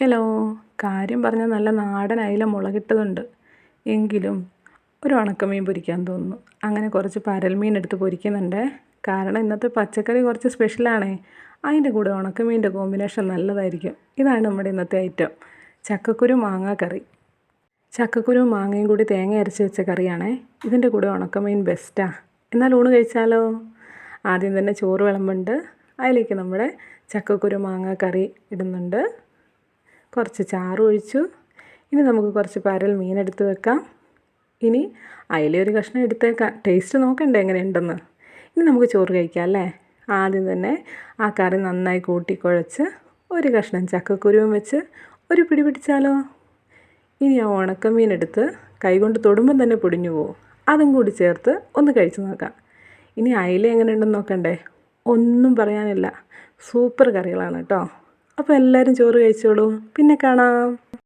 Hello. കാര്യം പറഞ്ഞാൽ നല്ല നാടൻ അയില മുളകിട്ടതുണ്ട്. എങ്കിലും ഒരു ഉണക്കമീൻ പൊരിക്കാൻ തോന്നുന്നു. അങ്ങനെ കുറച്ച് പരൽമീൻ എടുത്ത് പൊരിക്കുന്നുണ്ട്. കാരണം ഇന്നത്തെ പച്ചക്കറി കുറച്ച് സ്പെഷ്യലാണേ. അതിൻ്റെ കൂടെ ഉണക്കമീൻ്റെ കോമ്പിനേഷൻ നല്ലതായിരിക്കും. ഇതാണ് നമ്മുടെ ഇന്നത്തെ ഐറ്റം, ചക്കക്കുരു മാങ്ങ കറി. ചക്കക്കുരുവും മാങ്ങയും കൂടി തേങ്ങ അരച്ച് വെച്ച കറിയാണേ. ഇതിൻ്റെ കൂടെ ഉണക്കമീൻ ബെസ്റ്റാ. എന്നാൽ ഊണ് കഴിച്ചാലോ? ആദ്യം തന്നെ ചോറ് വിളമ്പുണ്ട്. അതിലേക്ക് നമ്മുടെ ചക്കക്കുരു മാങ്ങ കറി ഇടുന്നുണ്ട്. കുറച്ച് ചാറ് ഒഴിച്ചു. ഇനി നമുക്ക് കുറച്ച് പരൽ മീനെടുത്ത് വെക്കാം. ഇനി അതിലൊരു കഷ്ണം എടുത്തേക്കാം. ടേസ്റ്റ് നോക്കണ്ടേ എങ്ങനെയുണ്ടെന്ന്. ഇനി നമുക്ക് ചോറ് കഴിക്കാം അല്ലേ. ആദ്യം തന്നെ ആ കറി നന്നായി കൂട്ടിക്കുഴച്ച് ഒരു കഷ്ണം ചക്കക്കുരുവും വെച്ച് ഒരു പിടി പിടിച്ചാലോ. ഇനി ആ ഉണക്കമീനെടുത്ത് കൈകൊണ്ട് തൊടുമ്പം തന്നെ പൊടിഞ്ഞു പോകും. അതും കൂടി ചേർത്ത് ഒന്ന് കഴിച്ച് നോക്കാം. ഇനി അയില എങ്ങനെയുണ്ടെന്ന് നോക്കണ്ടേ. ഒന്നും പറയാനില്ല, സൂപ്പർ കറികളാണ് കേട്ടോ. അപ്പോൾ എല്ലാവരും ചോറ് കഴിച്ചോളൂ. പിന്നെ കാണാം.